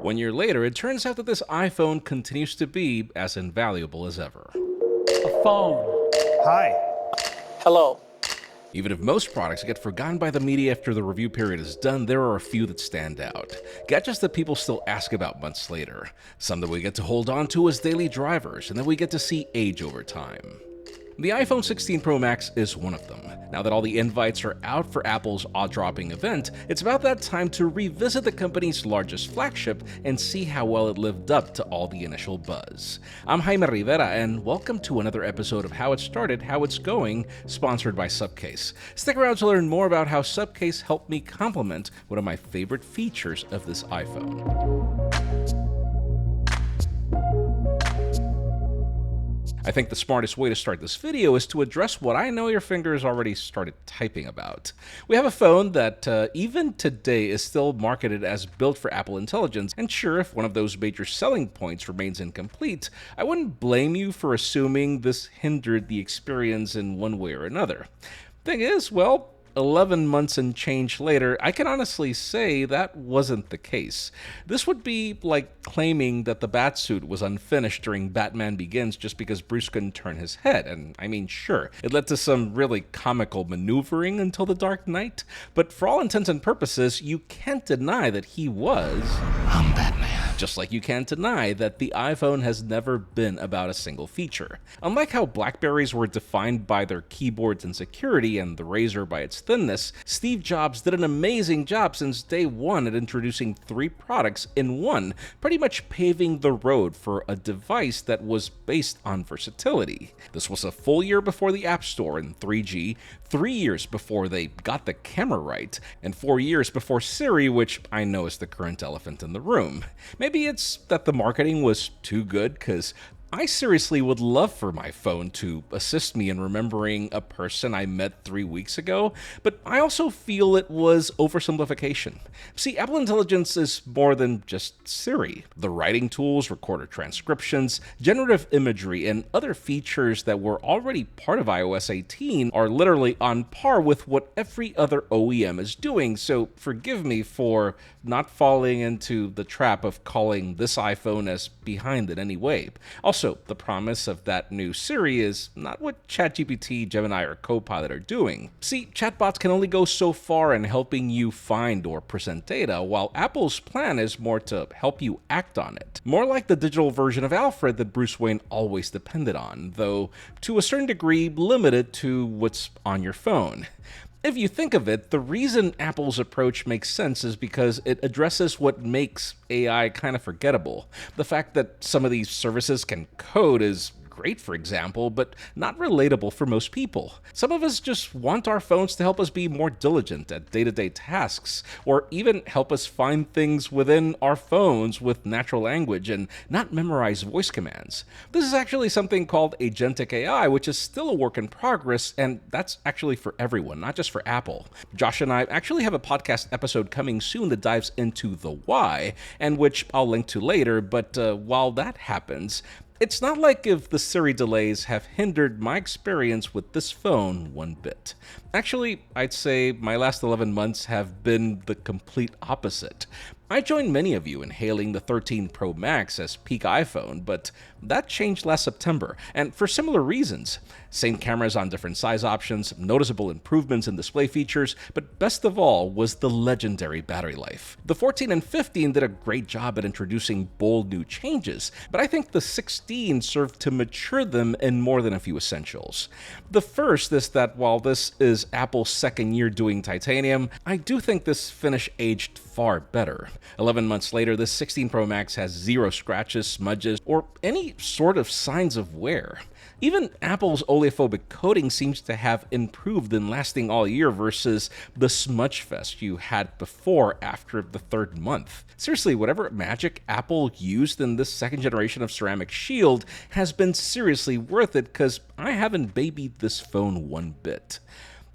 1 year later, it turns out that this iPhone continues to be as invaluable as ever. A phone. Hi. Hello. Even if most products get forgotten by the media after the review period is done, there are a few that stand out. Gadgets that people still ask about months later. Some that we get to hold on to as daily drivers, and that we get to see age over time. The iPhone 16 Pro Max is one of them. Now that all the invites are out for Apple's awe-dropping event, it's about that time to revisit the company's largest flagship and see how well it lived up to all the initial buzz. I'm Jaime Rivera, and welcome to another episode of How It Started, How It's Going, sponsored by Subcase. Stick around to learn more about how Subcase helped me complement one of my favorite features of this iPhone. I think the smartest way to start this video is to address what I know your fingers already started typing about. We have a phone that even today is still marketed as built for Apple Intelligence, and sure, if one of those major selling points remains incomplete, I wouldn't blame you for assuming this hindered the experience in one way or another. Thing is, well, 11 months and change later, I can honestly say that wasn't the case. This would be like claiming that the Batsuit was unfinished during Batman Begins just because Bruce couldn't turn his head. And I mean, sure, it led to some really comical maneuvering until The Dark Knight, but for all intents and purposes, you can't deny that he was... I'm Batman. Just like you can't deny that the iPhone has never been about a single feature. Unlike how Blackberries were defined by their keyboards and security and the Razr by its thinness, Steve Jobs did an amazing job since day one at introducing 3 products in one, pretty much paving the road for a device that was based on versatility. This was a full year before the App Store and 3G, 3 years before they got the camera right, and 4 years before Siri, which I know is the current elephant in the room. Maybe it's that the marketing was too good, because I seriously would love for my phone to assist me in remembering a person I met 3 weeks ago, but I also feel it was oversimplification. See, Apple Intelligence is more than just Siri. The writing tools, recorder transcriptions, generative imagery, and other features that were already part of iOS 18 are literally on par with what every other OEM is doing, so forgive me for not falling into the trap of calling this iPhone as behind in any way. Also, the promise of that new Siri is not what ChatGPT, Gemini, or Copilot are doing. See, chatbots can only go so far in helping you find or present data, while Apple's plan is more to help you act on it. More like the digital version of Alfred that Bruce Wayne always depended on, though to a certain degree limited to what's on your phone. If you think of it, the reason Apple's approach makes sense is because it addresses what makes AI kind of forgettable. The fact that some of these services can code is great, for example, but not relatable for most people. Some of us just want our phones to help us be more diligent at day-to-day tasks, or even help us find things within our phones with natural language and not memorize voice commands. This is actually something called agentic AI, which is still a work in progress, and that's actually for everyone, not just for Apple. Josh and I actually have a podcast episode coming soon that dives into the why, and which I'll link to later, but while that happens, it's not like if the Siri delays have hindered my experience with this phone one bit. Actually, I'd say my last 11 months have been the complete opposite. I joined many of you in hailing the 13 Pro Max as peak iPhone, but that changed last September, and for similar reasons. Same cameras on different size options, noticeable improvements in display features, but best of all was the legendary battery life. The 14 and 15 did a great job at introducing bold new changes, but I think the 16 served to mature them in more than a few essentials. The first is that while this is Apple's second year doing titanium, I do think this finish aged far better. 11 months later, this 16 Pro Max has 0 scratches, smudges, or any sort of signs of wear. Even Apple's oleophobic coating seems to have improved in lasting all year versus the smudge fest you had before after the 3rd month. Seriously, whatever magic Apple used in this 2nd generation of ceramic shield has been seriously worth it, because I haven't babied this phone one bit.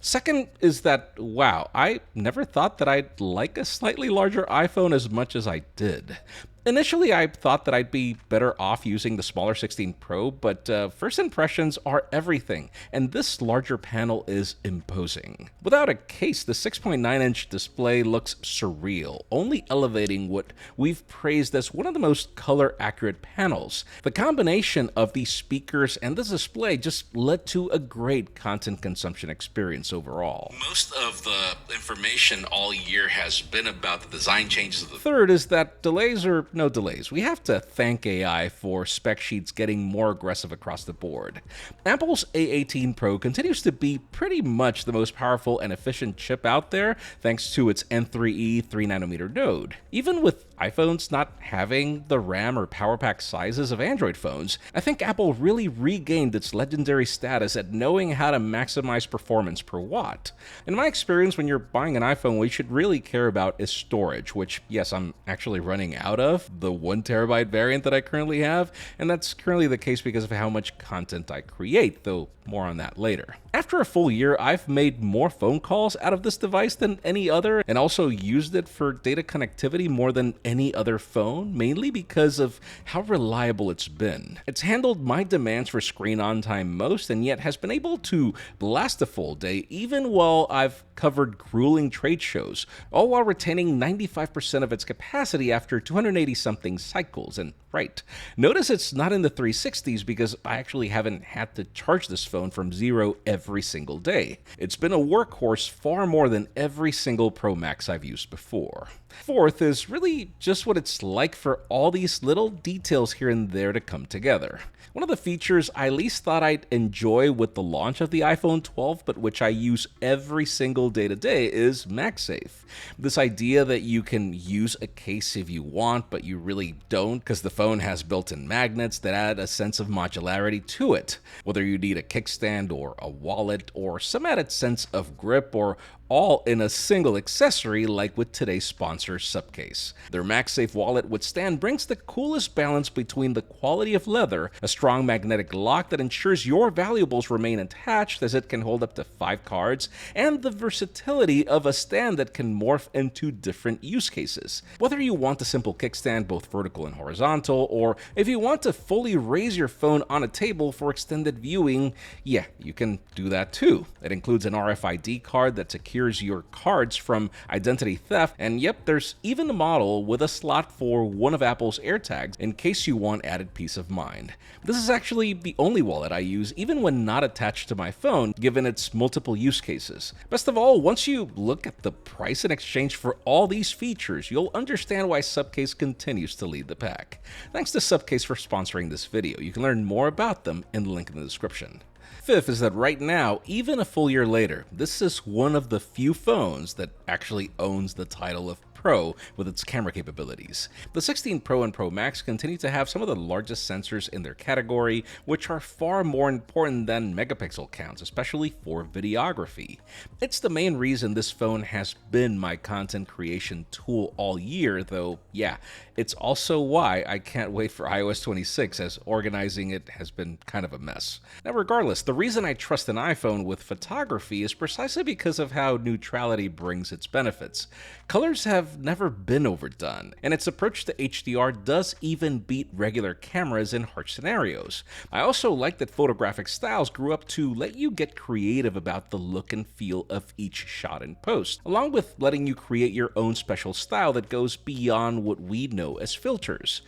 Second is that, wow, I never thought that I'd like a slightly larger iPhone as much as I did. Initially, I thought that I'd be better off using the smaller 16 Pro, but first impressions are everything, and this larger panel is imposing. Without a case, the 6.9-inch display looks surreal, only elevating what we've praised as one of the most color-accurate panels. The combination of these speakers and the display just led to a great content consumption experience overall. Most of the information all year has been about the design changes of the third is that delays are no delays. We have to thank AI for spec sheets getting more aggressive across the board. Apple's A18 Pro continues to be pretty much the most powerful and efficient chip out there thanks to its N3E 3nm node. Even with iPhones not having the RAM or power pack sizes of Android phones, I think Apple really regained its legendary status at knowing how to maximize performance per watt. In my experience, when you're buying an iPhone, what you should really care about is storage, which, yes, I'm actually running out of the 1TB variant that I currently have, and that's currently the case because of how much content I create, though more on that later. After a full year, I've made more phone calls out of this device than any other, and also used it for data connectivity more than any other phone, mainly because of how reliable it's been. It's handled my demands for screen on time most, and yet has been able to last a full day even while I've covered grueling trade shows, all while retaining 95% of its capacity after 280-something cycles. And right, notice it's not in the 360s because I actually haven't had to charge this phone from zero every single day. It's been a workhorse far more than every single Pro Max I've used before. Fourth is really just what it's like for all these little details here and there to come together. One of the features I least thought I'd enjoy with the launch of the iPhone 12, but which I use every single day to day, is MagSafe. This idea that you can use a case if you want, but you really don't because the phone has built-in magnets that add a sense of modularity to it. Whether you need a kickstand or a wallet or some added sense of grip, or all in a single accessory like with today's sponsor, Subcase. Their MagSafe wallet with stand brings the coolest balance between the quality of leather, a strong magnetic lock that ensures your valuables remain attached as it can hold up to 5 cards, and the versatility of a stand that can morph into different use cases. Whether you want a simple kickstand both vertical and horizontal, or if you want to fully raise your phone on a table for extended viewing, yeah, you can do that too. It includes an RFID card that secures your cards from identity theft, and yep, there's even a model with a slot for one of Apple's AirTags in case you want added peace of mind. This is actually the only wallet I use even when not attached to my phone, given its multiple use cases. Best of all, once you look at the price in exchange for all these features, you'll understand why Subcase continues to lead the pack. Thanks to Subcase for sponsoring this video. You can learn more about them in the link in the description. Fifth is that right now, even a full year later, this is one of the few phones that actually owns the title of Pro with its camera capabilities. The 16 Pro and Pro Max continue to have some of the largest sensors in their category, which are far more important than megapixel counts, especially for videography. It's the main reason this phone has been my content creation tool all year, though, yeah, it's also why I can't wait for iOS 26, as organizing it has been kind of a mess. Now, regardless, the reason I trust an iPhone with photography is precisely because of how neutrality brings its benefits. Colors have never been overdone, and its approach to HDR does even beat regular cameras in harsh scenarios. I also like that photographic styles grew up to let you get creative about the look and feel of each shot in post, along with letting you create your own special style that goes beyond what we know as filters.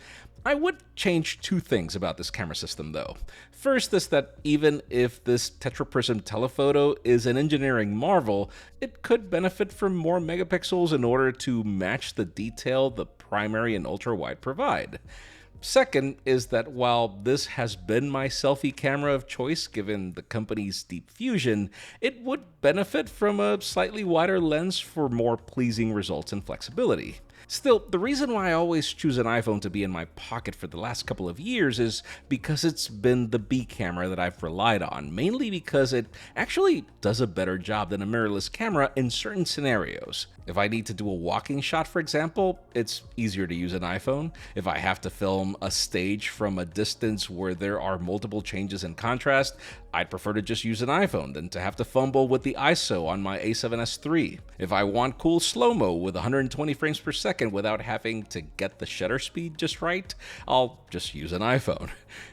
I would change two things about this camera system though. First is that even if this tetraprism telephoto is an engineering marvel, it could benefit from more megapixels in order to match the detail the primary and ultra-wide provide. Second is that while this has been my selfie camera of choice given the company's deep fusion, it would benefit from a slightly wider lens for more pleasing results and flexibility. Still, the reason why I always choose an iPhone to be in my pocket for the last couple of years is because it's been the B camera that I've relied on, mainly because it actually does a better job than a mirrorless camera in certain scenarios. If I need to do a walking shot, for example, it's easier to use an iPhone. If I have to film a stage from a distance where there are multiple changes in contrast, I'd prefer to just use an iPhone than to have to fumble with the ISO on my A7S III. If I want cool slow-mo with 120 frames per second, second without having to get the shutter speed just right, I'll just use an iPhone.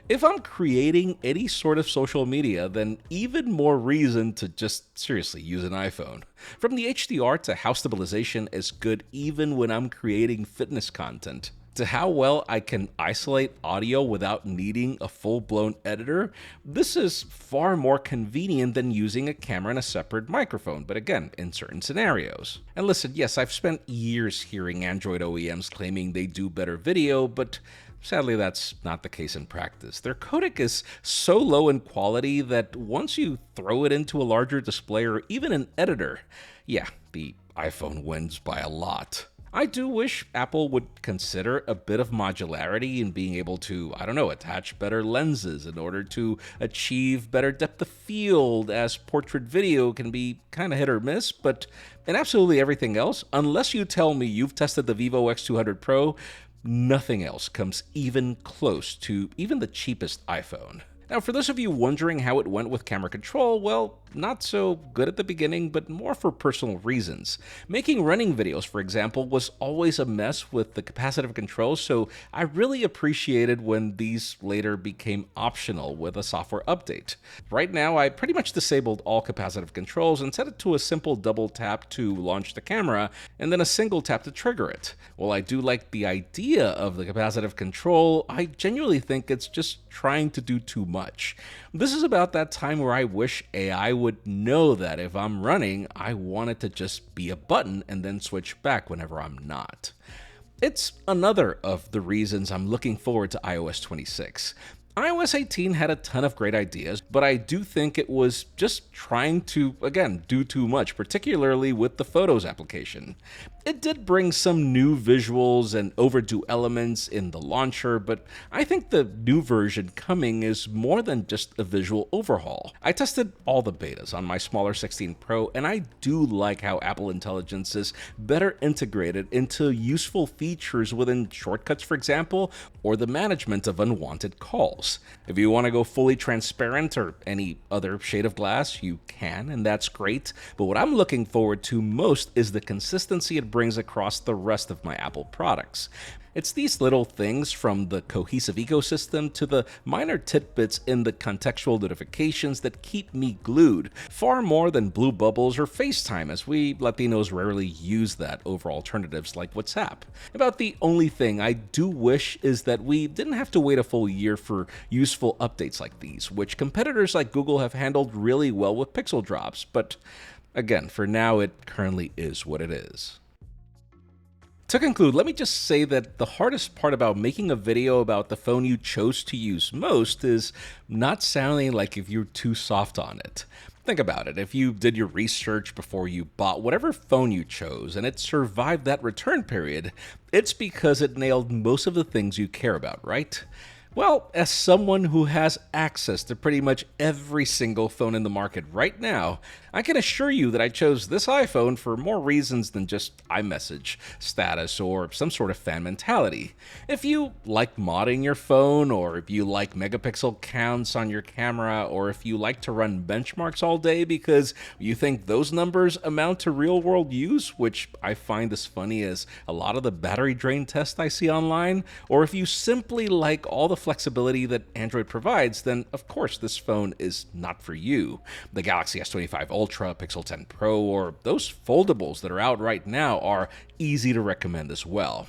If I'm creating any sort of social media, then even more reason to just seriously use an iPhone. From the HDR to how stabilization is good even when I'm creating fitness content, to how well I can isolate audio without needing a full-blown editor, this is far more convenient than using a camera and a separate microphone, but again, in certain scenarios. And listen, yes, I've spent years hearing Android OEMs claiming they do better video, but sadly that's not the case in practice. Their codec is so low in quality that once you throw it into a larger display or even an editor, yeah, the iPhone wins by a lot. I do wish Apple would consider a bit of modularity in being able to, attach better lenses in order to achieve better depth of field, as portrait video can be kind of hit or miss, but in absolutely everything else, unless you tell me you've tested the Vivo X200 Pro, nothing else comes even close to even the cheapest iPhone. Now, for those of you wondering how it went with camera control, well, not so good at the beginning, but more for personal reasons. Making running videos, for example, was always a mess with the capacitive controls, so I really appreciated when these later became optional with a software update. Right now, I pretty much disabled all capacitive controls and set it to a simple double tap to launch the camera, and then a single tap to trigger it. While I do like the idea of the capacitive control, I genuinely think it's just trying to do too much. This is about that time where I wish AI would know that if I'm running, I want it to just be a button and then switch back whenever I'm not. It's another of the reasons I'm looking forward to iOS 26. iOS 18 had a ton of great ideas, but I do think it was just trying to, again, do too much, particularly with the Photos application. It did bring some new visuals and overdue elements in the launcher, but I think the new version coming is more than just a visual overhaul. I tested all the betas on my smaller 16 Pro, and I do like how Apple Intelligence is better integrated into useful features within shortcuts, for example, or the management of unwanted calls. If you want to go fully transparent or any other shade of glass, you can, and that's great, but what I'm looking forward to most is the consistency it brings across the rest of my Apple products. It's these little things, from the cohesive ecosystem to the minor tidbits in the contextual notifications, that keep me glued, far more than blue bubbles or FaceTime, as we Latinos rarely use that over alternatives like WhatsApp. About the only thing I do wish is that we didn't have to wait a full year for useful updates like these, which competitors like Google have handled really well with Pixel drops, but again, for now it currently is what it is. To conclude, let me just say that the hardest part about making a video about the phone you chose to use most is not sounding like if you're too soft on it. Think about it. If you did your research before you bought whatever phone you chose and it survived that return period, it's because it nailed most of the things you care about, right? Well, as someone who has access to pretty much every single phone in the market right now, I can assure you that I chose this iPhone for more reasons than just iMessage, status, or some sort of fan mentality. If you like modding your phone, or if you like megapixel counts on your camera, or if you like to run benchmarks all day because you think those numbers amount to real-world use, which I find as funny as a lot of the battery drain tests I see online, or if you simply like all the flexibility that Android provides, then of course this phone is not for you. The Galaxy S25 Ultra, Pixel 10 Pro, or those foldables that are out right now are easy to recommend as well.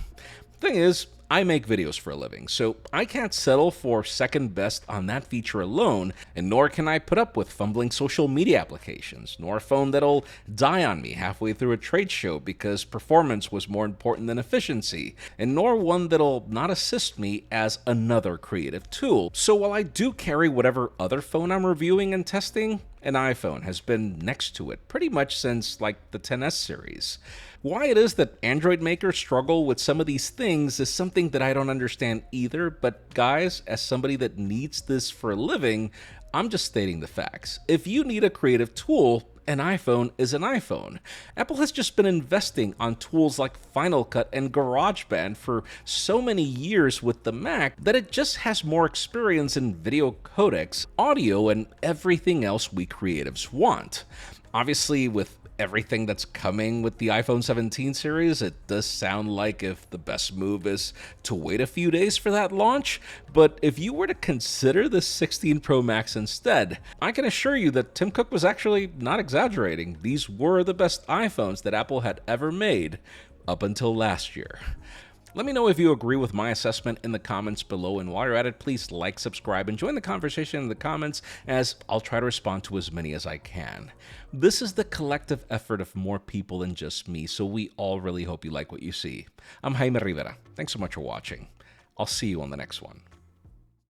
Thing is, I make videos for a living, so I can't settle for second best on that feature alone, and nor can I put up with fumbling social media applications, nor a phone that'll die on me halfway through a trade show because performance was more important than efficiency, and nor one that'll not assist me as another creative tool. So while I do carry whatever other phone I'm reviewing and testing, an iPhone has been next to it pretty much since like the XS series. Why it is that Android makers struggle with some of these things is something that I don't understand either, but guys, as somebody that needs this for a living, I'm just stating the facts. If you need a creative tool, an iPhone is an iPhone. Apple has just been investing on tools like Final Cut and GarageBand for so many years with the Mac that it just has more experience in video codecs, audio, and everything else we creatives want. Obviously, with everything that's coming with the iPhone 17 series, it does sound like if the best move is to wait a few days for that launch. But if you were to consider the 16 Pro Max instead, I can assure you that Tim Cook was actually not exaggerating. These were the best iPhones that Apple had ever made up until last year. Let me know if you agree with my assessment in the comments below, and while you're at it, please like, subscribe, and join the conversation in the comments, as I'll try to respond to as many as I can. This is the collective effort of more people than just me, so we all really hope you like what you see. I'm Jaime Rivera. Thanks so much for watching. I'll see you on the next one.